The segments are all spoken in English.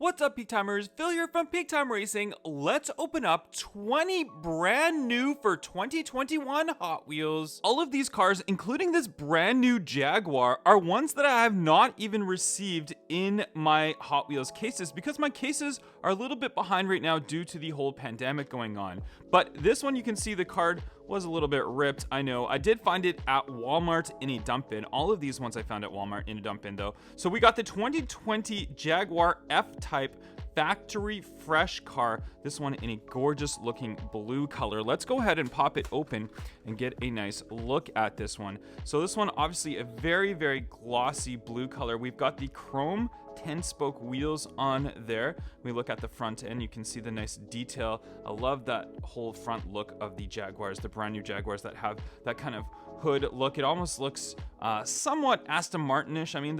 What's up, Peak Timers? Phil here from Peak Time Racing. Let's open up 20 brand new for 2021 Hot Wheels. All of these cars, including this brand new Jaguar, are ones that I have not even received in my Hot Wheels cases because my cases are a little bit behind right now due to the whole pandemic going on. But this one, you can see the card was a little bit ripped. I know. I did find it at Walmart in a dump bin. All of these ones I found at Walmart in a dump bin though. So we got the 2020 Jaguar F-Type factory fresh car. This one in a gorgeous looking blue color. Let's go ahead and pop it open and get a nice look at this one. So this one obviously a very, very glossy blue color. We've got the chrome 10-spoke wheels on there. We look at the front end, you can see the nice detail. I love that whole front look of the Jaguars, the brand new Jaguars that have that kind of hood look. It almost looks somewhat Aston Martin-ish. I mean,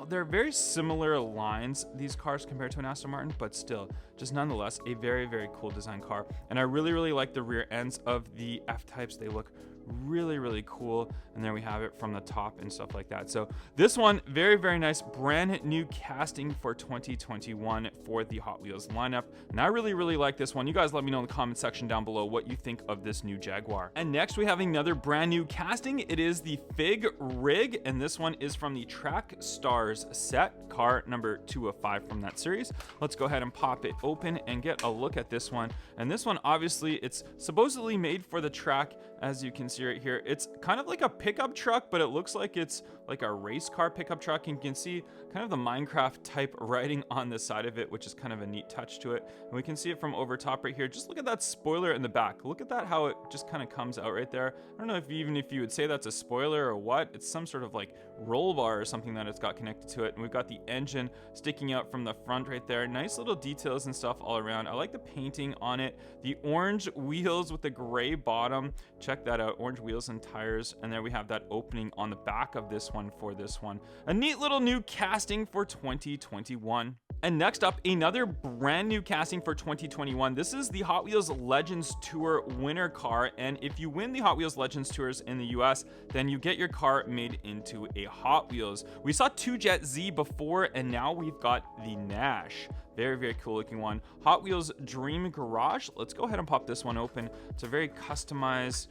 they're very similar lines, these cars, compared to an Aston Martin, but still, just nonetheless, a very, very cool design car. And I really, really like the rear ends of the F-Types. They look really, really cool. And there we have it from the top and stuff like that. So this one, very, very nice, brand new casting for 2021 for the Hot Wheels lineup. And I really, really like this one. You guys let me know in the comment section down below what you think of this new Jaguar. And next we have another brand new casting. It is the Fig Rig, and this one is from the Track Stars set, car number 2 of 5 from that series. Let's go ahead and pop it open and get a look at this one. And this one, obviously, it's supposedly made for the track, as you can see right here. It's kind of like a pickup truck, but it looks like it's like a race car pickup truck. And you can see kind of the Minecraft type writing on the side of it, which is kind of a neat touch to it. And we can see it from over top right here. Just look at that spoiler in the back. Look at that, how it just kind of comes out right there. I don't know if you would say that's a spoiler or what. It's some sort of like roll bar or something that it's got connected to it. And we've got the engine sticking out from the front right there. Nice little details and stuff all around. I like the painting on it. The orange wheels with the gray bottom. Check that out, orange wheels and tires. And there we have that opening on the back of this one for this one. A neat little new casting for 2021. And next up, another brand new casting for 2021. This is the Hot Wheels Legends Tour winner car. And if you win the Hot Wheels Legends Tours in the US, then you get your car made into a Hot Wheels. We saw 2Jet Z before, and now we've got the NASH. Very, very cool looking one. Hot Wheels Dream Garage. Let's go ahead and pop this one open. It's a very customized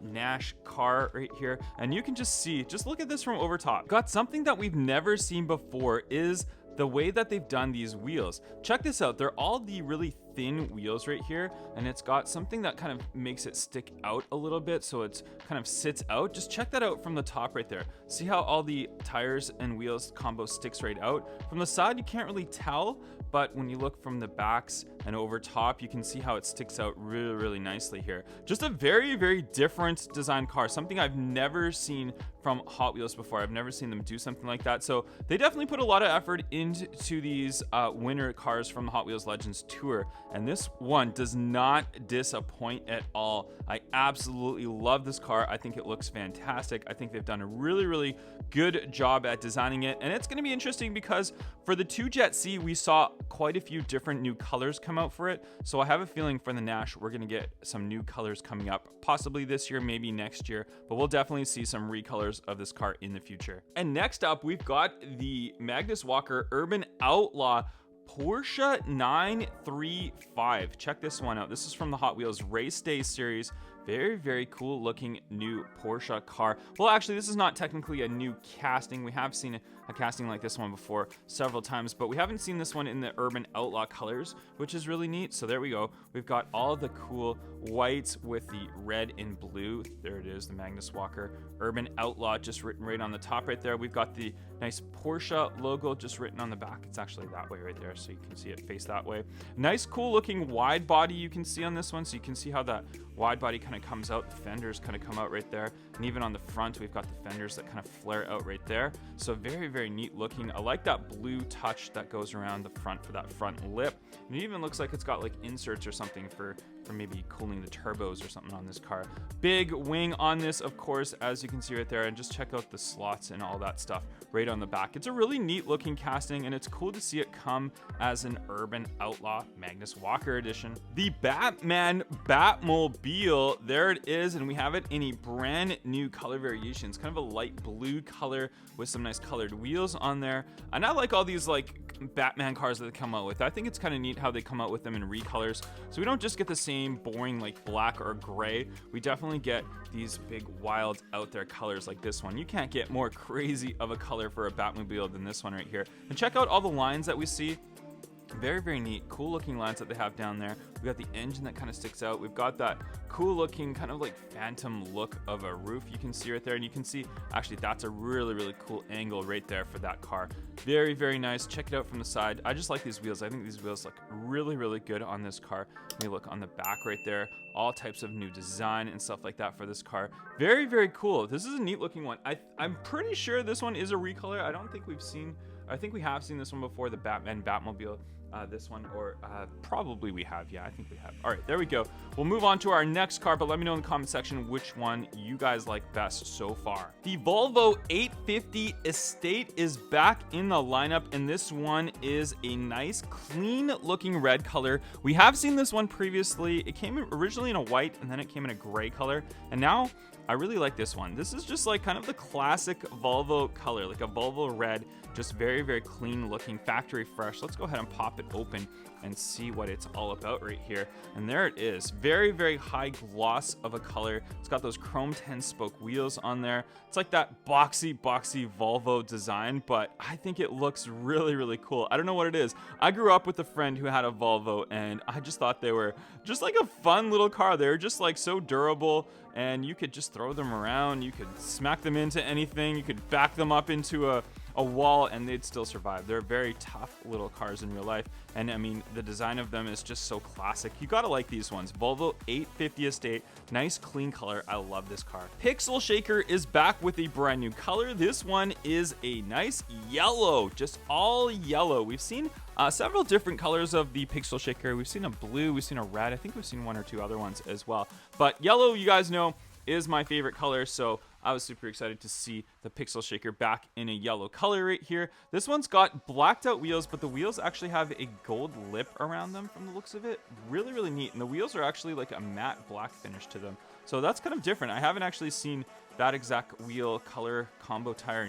NASH car right here. And you can just see, just look at this from over top. Got something that we've never seen before is the way that they've done these wheels. Check this out. They're all the really thin wheels right here, and it's got something that kind of makes it stick out a little bit, so it's kind of sits out. Just check that out from the top right there. See how all the tires and wheels combo sticks right out? From the side, you can't really tell, but when you look from the backs and over top, you can see how it sticks out really, really nicely here. Just a very, very different design car, something I've never seen from Hot Wheels before. I've never seen them do something like that. So they definitely put a lot of effort into these winter cars from the Hot Wheels Legends Tour. And this one does not disappoint at all. I absolutely love this car. I think it looks fantastic. I think they've done a really, really good job at designing it. And it's going to be interesting because for the 2Jet Z, we saw quite a few different new colors come out for it. So I have a feeling for the NASH, we're going to get some new colors coming up, possibly this year, maybe next year, but we'll definitely see some recolors of this car in the future. And next up, we've got the Magnus Walker Urban Outlaw Porsche 935. Check this one out. This is from the Hot Wheels Race Day series. Very, very cool looking new Porsche car. Well, actually, this is not technically a new casting. We have seen a casting like this one before several times, but we haven't seen this one in the Urban Outlaw colors, which is really neat. So there we go. We've got all the cool whites with the red and blue. There it is, the Magnus Walker Urban Outlaw, just written right on the top right there. We've got the nice Porsche logo just written on the back. It's actually that way right there, so you can see it face that way. Nice, cool looking wide body you can see on this one. So you can see how that wide body kind of comes out. The fenders kind of come out right there. And even on the front, we've got the fenders that kind of flare out right there. So very, very neat looking. I like that blue touch that goes around the front for that front lip. And it even looks like it's got like inserts or something for for maybe cooling the turbos or something on this car. Big wing on this, of course, as you can see right there, and just check out the slots and all that stuff right on the back. It's a really neat looking casting, and it's cool to see it come as an Urban Outlaw Magnus Walker edition. The Batman Batmobile, there it is, and we have it in a brand new color variation. It's kind of a light blue color with some nice colored wheels on there, and I like all these like Batman cars that they come out with. I think it's kind of neat how they come out with them in recolors, so we don't just get the same boring like black or gray. We definitely get these big wild out there colors like this one. You can't get more crazy of a color for a Batmobile than this one right here. And check out all the lines that we see. Very, very neat, cool looking lines that they have down there. We got the engine that kind of sticks out. We've got that cool looking kind of like phantom look of a roof you can see right there, and you can see actually that's a really, really cool angle right there for that car. Very, very nice. Check it out from the side. I just like these wheels. I think these wheels look really, really good on this car. Let me look on the back right there. All types of new design and stuff like that for this car. Very, very cool. This is a neat looking one. I'm pretty sure this one is a recolor. I don't think we've seen, I think we have seen this one before, the Batman Batmobile. This one, or probably we have. Yeah, I think we have. All right, there we go. We'll move on to our next car, but let me know in the comment section which one you guys like best so far. The Volvo 850 Estate is back in the lineup, and this one is a nice, clean looking red color. We have seen this one previously. It came originally in a white, and then it came in a gray color, and now I really like this one. This is just like kind of the classic Volvo color, like a Volvo red, just very, very clean looking, factory fresh. Let's go ahead and pop it open and see what it's all about right here. And there it is. Very, very high gloss of a color. It's got those chrome 10 spoke wheels on there. It's like that boxy Volvo design, but I think it looks really, really cool. I don't know what it is. I grew up with a friend who had a Volvo, and I just thought they were just like a fun little car. They were just like so durable, and you could just throw them around. You could smack them into anything. You could back them up into a wall and they'd still survive. They're very tough little cars in real life, and I mean the design of them is just so classic. You gotta like these ones. Volvo 850 Estate, nice clean color. I love this car. Pixel Shaker is back with a brand new color. This one is a nice yellow, just all yellow. We've seen several different colors of the Pixel Shaker. We've seen a blue, we've seen a red. I think we've seen one or two other ones as well, but yellow, you guys know, is my favorite color, so I was super excited to see the Pixel Shaker back in a yellow color right here. This one's got blacked out wheels, but the wheels actually have a gold lip around them from the looks of it. Really, really neat. And the wheels are actually like a matte black finish to them. So that's kind of different. I haven't actually seen that exact wheel color combo tire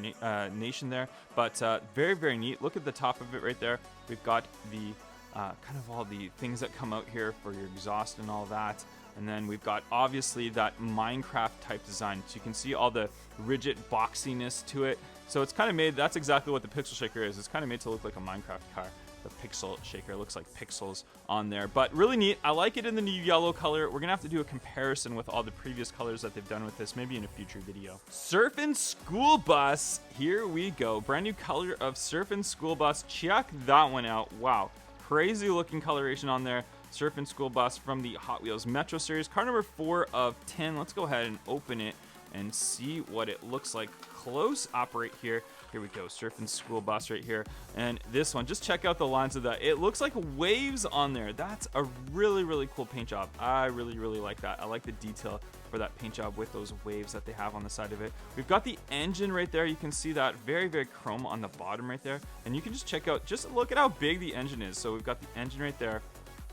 nation there, but very, very neat. Look at the top of it right there. We've got the kind of all the things that come out here for your exhaust and all that. And then we've got obviously that Minecraft type design. So you can see all the rigid boxiness to it. So it's kind of made, that's exactly what the Pixel Shaker is. It's kind of made to look like a Minecraft car. The Pixel Shaker looks like pixels on there, but really neat. I like it in the new yellow color. We're gonna have to do a comparison with all the previous colors that they've done with this, maybe in a future video. Surfin School Bus, here we go. Brand new color of Surfin School Bus. Check that one out. Wow, crazy looking coloration on there. Surfin School Bus from the Hot Wheels Metro Series, car number 4 of 10. Let's go ahead and open it and see what it looks like close up right here. Here we go, Surfin School Bus right here. And this one, just check out the lines of that. It looks like waves on there. That's a really, really cool paint job. I really, really like that. I like the detail for that paint job with those waves that they have on the side of it. We've got the engine right there. You can see that very, very chrome on the bottom right there. And you can just check out, just look at how big the engine is. So we've got the engine right there.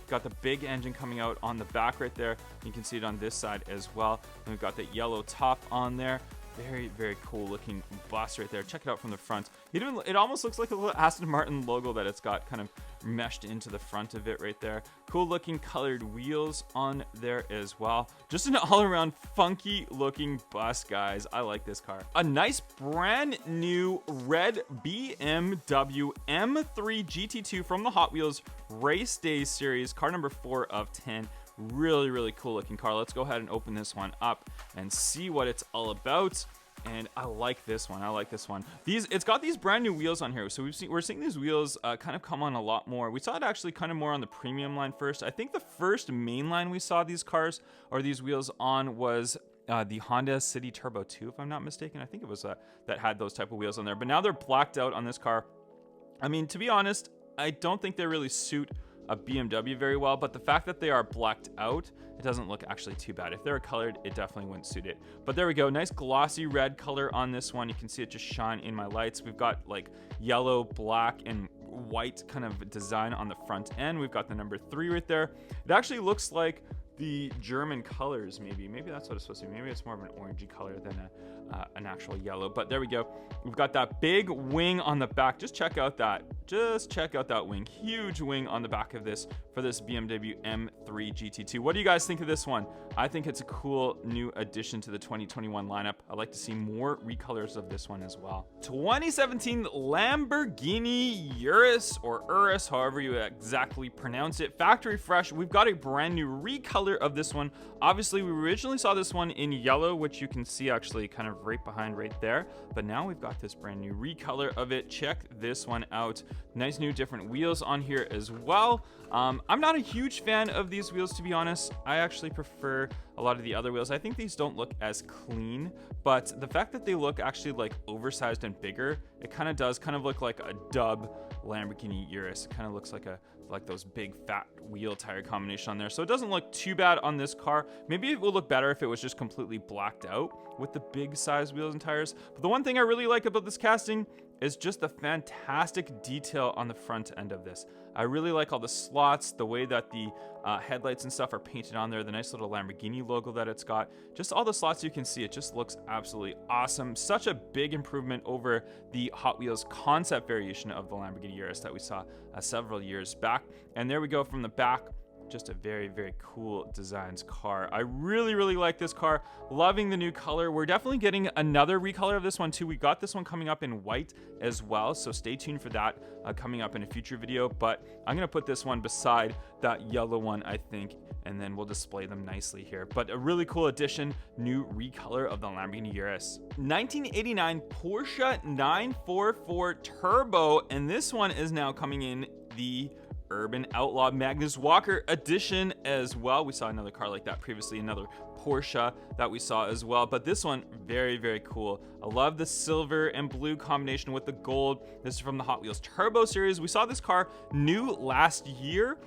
Got the big engine coming out on the back right there. You can see it on this side as well. And we've got the yellow top on there. Very, very cool looking bus right there. Check it out from the front. It almost looks like a little Aston Martin logo that it's got kind of meshed into the front of it right there. Cool looking colored wheels on there as well. Just an all around funky looking bus, guys. I like this car. A nice brand new red BMW M3 GT2 from the Hot Wheels Race Day series, car number 4 of 10. Really, really cool looking car. Let's go ahead and open this one up and see what it's all about. And I like this one. I like this one. It's got these brand new wheels on here. So we're seeing these wheels kind of come on a lot more. We saw it actually kind of more on the premium line first. I think the first main line we saw these cars or these wheels on was the Honda City Turbo 2, if I'm not mistaken. I think it was that had those type of wheels on there. But now they're blacked out on this car. I mean, to be honest, I don't think they really suit a BMW very well, but the fact that they are blacked out, it doesn't look actually too bad. If they were colored, it definitely wouldn't suit it. But there we go, nice glossy red color on this one. You can see it just shine in my lights. We've got like yellow, black, and white kind of design on the front end. We've got the number 3 right there. It actually looks like the German colors, maybe that's what it's supposed to be. Maybe it's more of an orangey color than an actual yellow, but there we go. We've got that big wing on the back. Just check out that wing. Huge wing on the back of this for this BMW M3 GT2. What do you guys think of this one? I think it's a cool new addition to the 2021 lineup. I'd like to see more recolors of this one as well. 2017 Lamborghini Urus, or Urus, however you exactly pronounce it. Factory fresh. We've got a brand new recolor of this one. Obviously, we originally saw this one in yellow, which you can see actually kind of right behind right there. But now we've got this brand new recolor of it. Check this one out. Nice new different wheels on here as well. I'm not a huge fan of these wheels, to be honest. I actually prefer a lot of the other wheels. I think these don't look as clean, but the fact that they look actually like oversized and bigger, it kind of does look like a dub Lamborghini Urus. It kind of looks like those big fat wheel tire combination on there. So it doesn't look too bad on this car. Maybe it will look better if it was just completely blacked out with the big size wheels and tires. But the one thing I really like about this casting is just the fantastic detail on the front end of this. I really like all the slots, the way that the headlights and stuff are painted on there, the nice little Lamborghini logo that it's got. Just all the slots you can see, it just looks absolutely awesome. Such a big improvement over the Hot Wheels concept variation of the Lamborghini Urus that we saw several years back. And there we go from the back. Just a very, very cool designs car. I really, really like this car. Loving the new color. We're definitely getting another recolor of this one too. We got this one coming up in white as well, so stay tuned for that coming up in a future video. But I'm gonna put this one beside that yellow one, I think, and then we'll display them nicely here. But a really cool addition, new recolor of the Lamborghini Urus. 1989 Porsche 944 Turbo, and this one is now coming in the Urban Outlaw Magnus Walker edition as well. We saw another car like that previously, another Porsche that we saw as well, but this one very, very cool. I love the silver and blue combination with the gold. This is from the Hot Wheels Turbo series. We saw this car new last year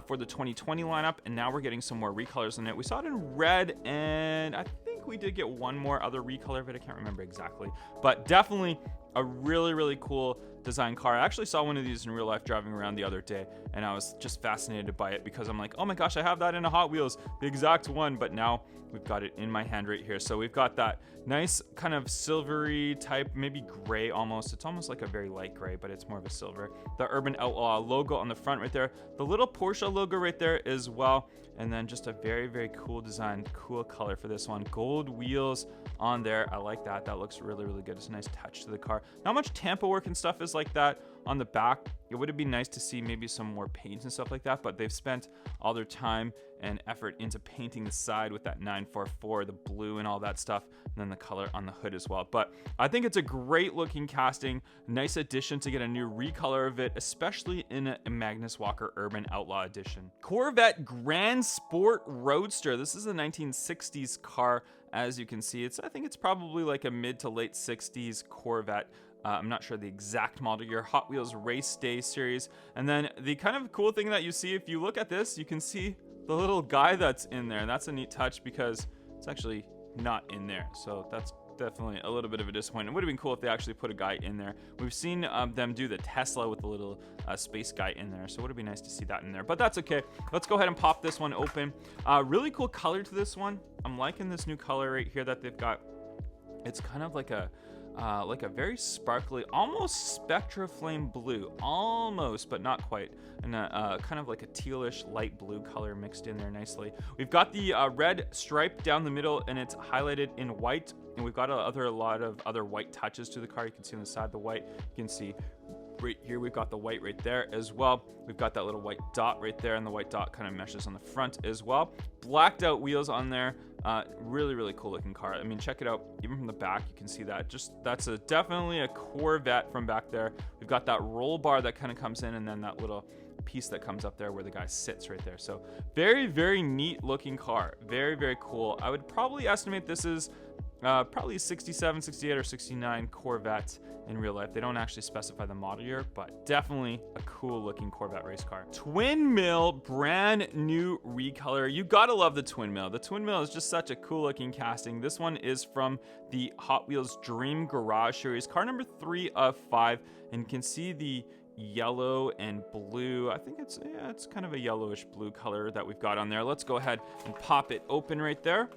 for the 2020 lineup, and now we're getting some more recolors in it. We saw it in red, and I think we did get one more other recolor of it. I can't remember exactly, but definitely a really, really cool design car. I actually saw one of these in real life driving around the other day, and I was just fascinated by it because I'm like, oh my gosh, I have that in a Hot Wheels, the exact one, but now we've got it in my hand right here. So we've got that nice kind of silvery type, maybe gray almost. It's almost like a very light gray, but it's more of a silver. The Urban Outlaw logo on the front right there, the little Porsche logo right there as well, and then just a very, very cool design, cool color for this one. Gold wheels on there. I like that. That looks really, really good. It's a nice touch to the car. Not much tampo work and stuff is like that on the back. It would have been nice to see maybe some more paint and stuff like that, but they've spent all their time and effort into painting the side with that 944, the blue and all that stuff, and then the color on the hood as well. But I think it's a great looking casting, nice addition to get a new recolor of it, especially in a Magnus Walker Urban Outlaw edition. Corvette Grand Sport Roadster. This is a 1960s car. As you can see, I think it's probably like a mid to late 60s Corvette. I'm not sure the exact model year. Hot Wheels Race Day series. And then the kind of cool thing that you see, if you look at this, you can see the little guy that's in there. And that's a neat touch because it's actually not in there. So that's definitely a little bit of a disappointment. It would have been cool if they actually put a guy in there. We've seen them do the Tesla with the little space guy in there, so it would have been nice to see that in there, but that's okay. Let's go ahead and pop this one open. Really cool color to this one. I'm liking this new color right here that they've got. It's kind of like a very sparkly, almost Spectra Flame blue, almost, but not quite, and kind of like a tealish light blue color mixed in there nicely. We've got the red stripe down the middle, and it's highlighted in white, and we've got a lot of other white touches to the car. You can see on the side the white. You can see right here we've got the white right there as well. We've got that little white dot right there, and the white dot kind of meshes on the front as well. Blacked out wheels on there. Really, really cool looking car. I mean, check it out. Even from the back, you can see that. That's definitely a Corvette from back there. We've got that roll bar that kind of comes in, and then that little piece that comes up there where the guy sits right there. So very, very neat looking car. Very, very cool. I would probably estimate this is Probably 67, 68, or 69 Corvette in real life. They don't actually specify the model year, but definitely a cool looking Corvette race car. Twin mill, brand new recolor. You gotta love the twin mill. The twin mill is just such a cool looking casting. This one is from the Hot Wheels Dream Garage series, car number 3 of 5, and you can see the yellow and blue. I think it's kind of a yellowish blue color that we've got on there. Let's go ahead and pop it open right there,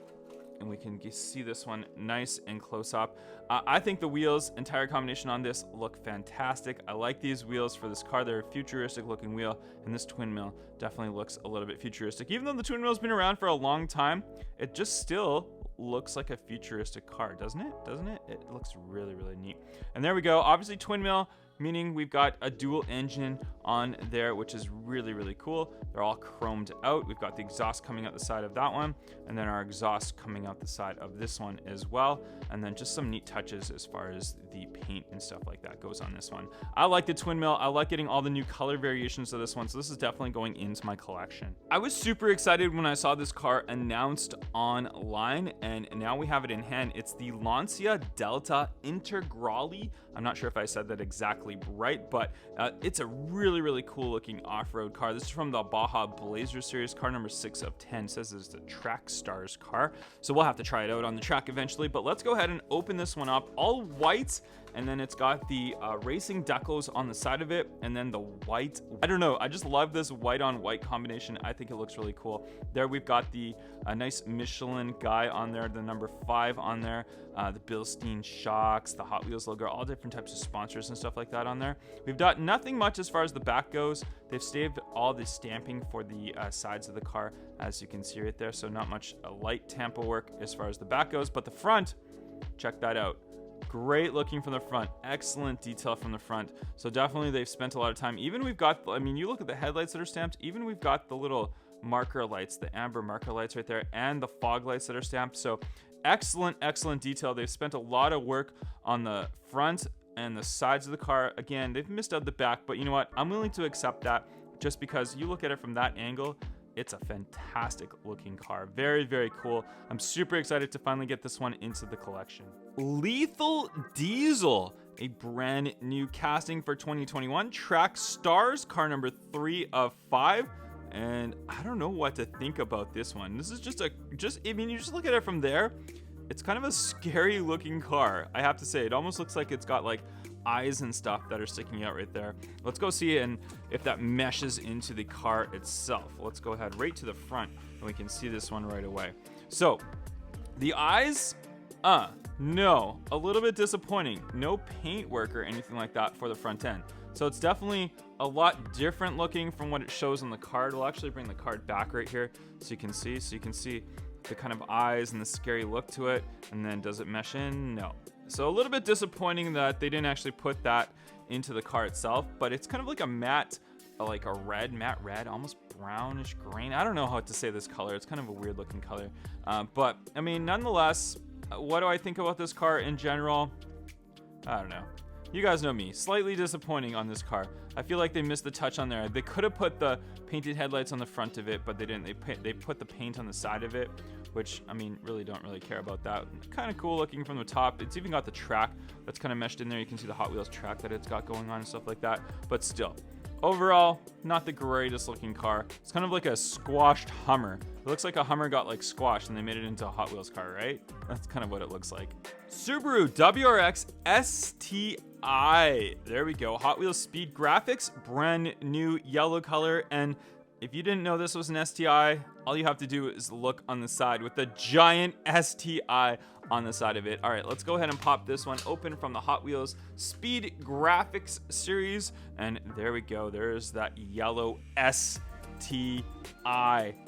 and we can see this one nice and close up. I think the wheels, entire combination on this, look fantastic. I like these wheels for this car. They're a futuristic looking wheel, and this twin mill definitely looks a little bit futuristic. Even though the twin mill's been around for a long time, it just still looks like a futuristic car, doesn't it? It looks really, really neat. And there we go. Obviously twin mill, meaning we've got a dual engine on there, which is really, really cool. They're all chromed out. We've got the exhaust coming out the side of that one, and then our exhaust coming out the side of this one as well. And then just some neat touches as far as the paint and stuff like that goes on this one. I like the twin mill. I like getting all the new color variations of this one, so this is definitely going into my collection. I was super excited when I saw this car announced online, and now we have it in hand. It's the Lancia Delta Integrale. I'm not sure if I said that exactly right, but it's a really, really cool looking off-road car. This is from the Baja Blazer series, car number 6 of 10. It says it's the Track Stars car, so we'll have to try it out on the track eventually. But let's go ahead and open this one up. All white, and then it's got the racing decals on the side of it, and then the white. I don't know, I just love this white on white combination. I think it looks really cool. There we've got the nice Michelin guy on there, the number 5 on there, the Bilstein shocks, the Hot Wheels logo, all different types of sponsors and stuff like that on there. We've got nothing much as far as the back goes. They've saved all the stamping for the sides of the car, as you can see right there, so not much light tampo work as far as the back goes. But the front, check that out. Great looking from the front, excellent detail from the front. So definitely they've spent a lot of time. Even we've got, I mean, you look at the headlights that are stamped, even we've got the little marker lights, the amber marker lights right there, and the fog lights that are stamped. So excellent detail. They've spent a lot of work on the front and the sides of the car. Again, they've missed out the back, but you know what, I'm willing to accept that, just because you look at it from that angle, it's a fantastic looking car. Very, very cool. I'm super excited to finally get this one into the collection. Lethal Diesel, a brand new casting for 2021. Track Stars, car number 3 of 5. And I don't know what to think about this one. This is I mean, you just look at it from there, it's kind of a scary looking car, I have to say. It almost looks like it's got like eyes and stuff that are sticking out right there. Let's go see and if that meshes into the car itself. Let's go ahead right to the front, and we can see this one right away. So the eyes, no, a little bit disappointing. No paint work or anything like that for the front end. So it's definitely a lot different looking from what it shows on the card. We'll actually bring the card back right here so you can see. So you can see the kind of eyes and the scary look to it. And then does it mesh in? No. So a little bit disappointing that they didn't actually put that into the car itself, but it's kind of like a matte, like a matte red, almost brownish green. I don't know how to say this color. It's kind of a weird looking color. But I mean, nonetheless, what do I think about this car in general? I don't know. You guys know me. Slightly disappointing on this car. I feel like they missed the touch on there. They could have put the painted headlights on the front of it, but they didn't. They put the paint on the side of it, which, I mean, really don't really care about that. Kind of cool looking from the top. It's even got the track that's kind of meshed in there. You can see the Hot Wheels track that it's got going on and stuff like that. But still, overall, not the greatest looking car. It's kind of like a squashed Hummer. It looks like a Hummer got like squashed and they made it into a Hot Wheels car, right? That's kind of what it looks like. Subaru WRX STI. There we go. Hot Wheels Speed graphics, brand new yellow color. And if you didn't know this was an STI, all you have to do is look on the side with the giant STI on the side of it. All right, let's go ahead and pop this one open from the Hot Wheels Speed Graphics series. And there we go. There's that yellow STI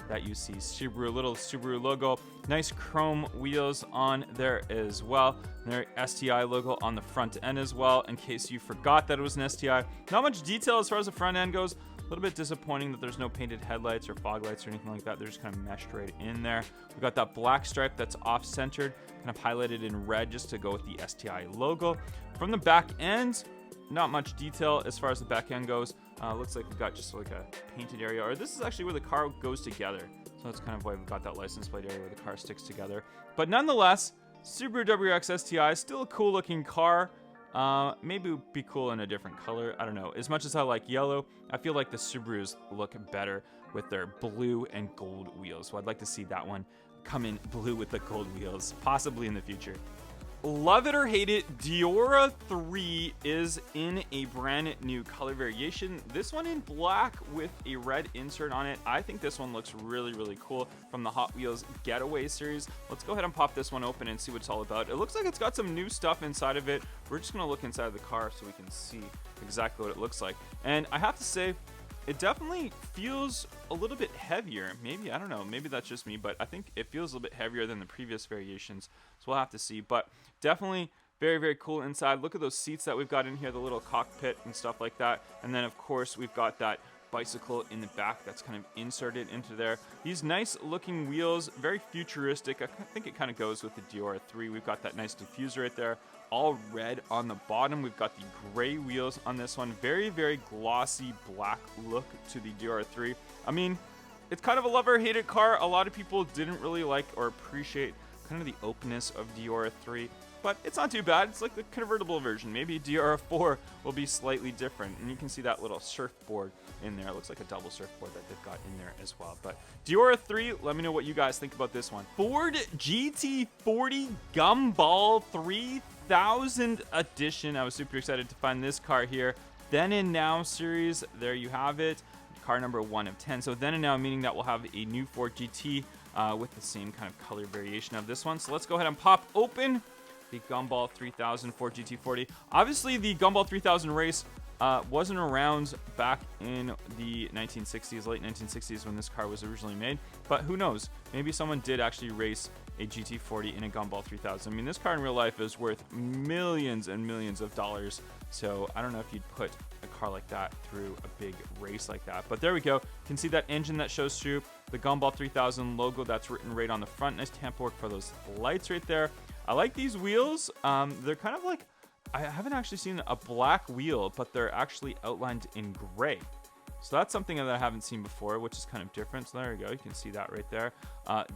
that you see. Subaru, little Subaru logo. Nice chrome wheels on there as well. And their STI logo on the front end as well, in case you forgot that it was an STI. Not much detail as far as the front end goes. A little bit disappointing that there's no painted headlights or fog lights or anything like that. They're just kind of meshed right in there. We've got that black stripe that's off-centered, kind of highlighted in red just to go with the STI logo. From the back end, not much detail as far as the back end goes. Looks like we've got just like a painted area, or this is actually where the car goes together. So that's kind of why we've got that license plate area where the car sticks together. But nonetheless, Subaru WRX STI, still a cool looking car. Maybe it would be cool in a different color. I don't know. As much as I like yellow, I feel like the Subarus look better with their blue and gold wheels. So I'd like to see that one come in blue with the gold wheels, possibly in the future. Love it or hate it, Diora 3 is in a brand new color variation. This one in black with a red insert on it. I think this one looks really, really cool from the Hot Wheels Getaway series. Let's go ahead and pop this one open and see what it's all about. It looks like it's got some new stuff inside of it. We're just gonna look inside of the car so we can see exactly what it looks like. And I have to say, it definitely feels a little bit heavier. Maybe, I don't know, maybe that's just me, but I think it feels a little bit heavier than the previous variations. So we'll have to see, but definitely very, very cool inside. Look at those seats that we've got in here, the little cockpit and stuff like that. And then of course we've got that bicycle in the back that's kind of inserted into there. These nice looking wheels, very futuristic. I think it kind of goes with the Diora 3. We've got that nice diffuser right there, all red on the bottom. We've got the gray wheels on this one. Very, very glossy black look to the Diora 3. I mean, it's kind of a love or hate it car. A lot of people didn't really like or appreciate kind of the openness of Diora 3. But it's not too bad. It's like the convertible version. Maybe Diora 4 will be slightly different. And you can see that little surfboard in there. It looks like a double surfboard that they've got in there as well. But Diora 3, let me know what you guys think about this one. Ford GT40 Gumball 3000 edition. I was super excited to find this car here. Then and Now series. There you have it. Car number 1 of 10. So then and now, meaning that we'll have a new Ford GT with the same kind of color variation of this one. So let's go ahead and pop open the Gumball 3000 Ford GT40. Obviously, the Gumball 3000 race wasn't around back in the 1960s, late 1960s when this car was originally made. But who knows? Maybe someone did actually race a GT40 in a Gumball 3000. I mean, this car in real life is worth millions and millions of dollars. So I don't know if you'd put a car like that through a big race like that. But there we go. You can see that engine that shows through, the Gumball 3000 logo that's written right on the front. Nice tampo work for those lights right there. I like these wheels. They're kind of like, I haven't actually seen a black wheel, but they're actually outlined in gray. So that's something that I haven't seen before, which is kind of different. So there you go. You can see that right there.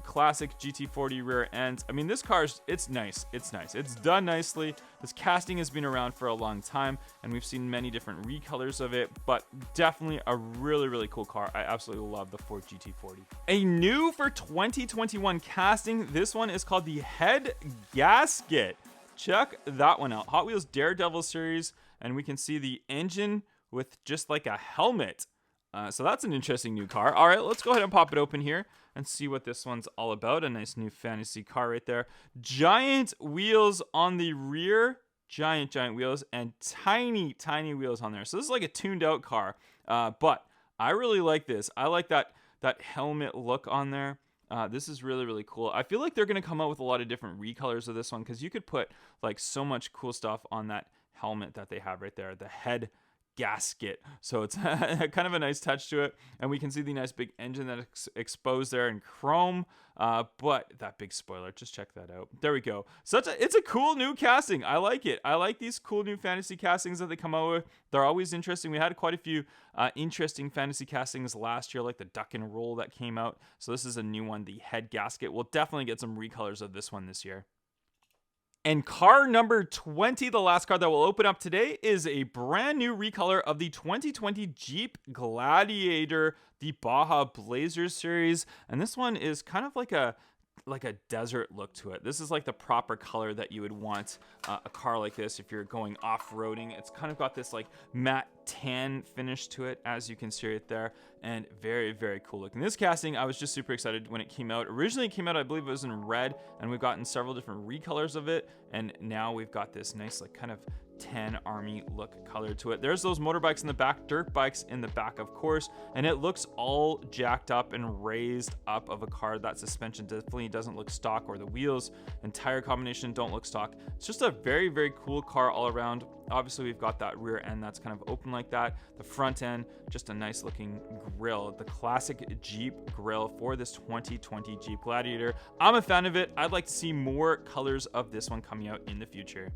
Classic GT40 rear ends. I mean, this car, it's nice. It's nice. It's done nicely. This casting has been around for a long time, and we've seen many different recolors of it, but definitely a really, really cool car. I absolutely love the Ford GT40. A new for 2021 casting. This one is called the Head Gasket. Check that one out. Hot Wheels Daredevil series, and we can see the engine with just like a helmet. So that's an interesting new car. All right, let's go ahead and pop it open here and see what this one's all about. A nice new fantasy car right there. Giant wheels on the rear. Giant wheels and tiny wheels on there. So this is like a tuned out car. But I really like this. I like that helmet look on there. This is really, really cool. I feel like they're going to come out with a lot of different recolors of this one because you could put like so much cool stuff on that helmet that they have right there. The head gasket. So it's kind of a nice touch to it. And we can see the nice big engine that's exposed there in chrome. But that big spoiler, just check that out. There we go. It's a cool new casting. I like it. I like these cool new fantasy castings that they come out with. They're always interesting. We had quite a few interesting fantasy castings last year, like the Duck and Roll that came out. So this is a new one, the head gasket. We'll definitely get some recolors of this one this year. And car number 20, the last car that we'll open up today, is a brand new recolor of the 2020 Jeep Gladiator, the Baja Blazers series. And this one is kind of like a desert look to it. This is like the proper color that you would want a car like this if you're going off-roading. It's kind of got this like matte tan finish to it, as you can see right there, and very, very cool looking. This casting, I was just super excited when it came out. Originally it came out, I believe it was in red, and we've gotten several different recolors of it, and now we've got this nice like kind of tan army look color to it. There's those motorbikes in the back, dirt bikes in the back, of course, and it looks all jacked up and raised up of a car. That suspension definitely doesn't look stock, or the wheels and tire combination don't look stock. It's just a very, very cool car all around. Obviously we've got that rear end that's kind of open like that. The front end, just a nice looking grille, the classic Jeep grille for this 2020 Jeep Gladiator. I'm a fan of it. I'd like to see more colors of this one coming out in the future.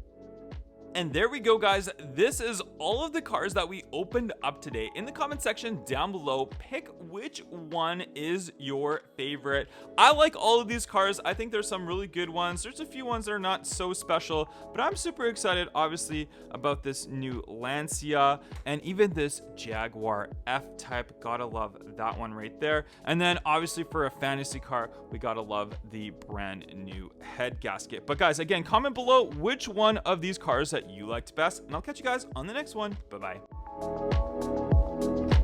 And there we go, guys. This is all of the cars that we opened up today. In the comment section down below, pick which one is your favorite. I like all of these cars. I think there's some really good ones. There's a few ones that are not so special, but I'm super excited, obviously, about this new Lancia and even this Jaguar F-Type. Gotta love that one right there. And then obviously for a fantasy car, we gotta love the brand new head gasket. But guys, again, comment below which one of these cars that you liked best, and I'll catch you guys on the next one. Bye bye.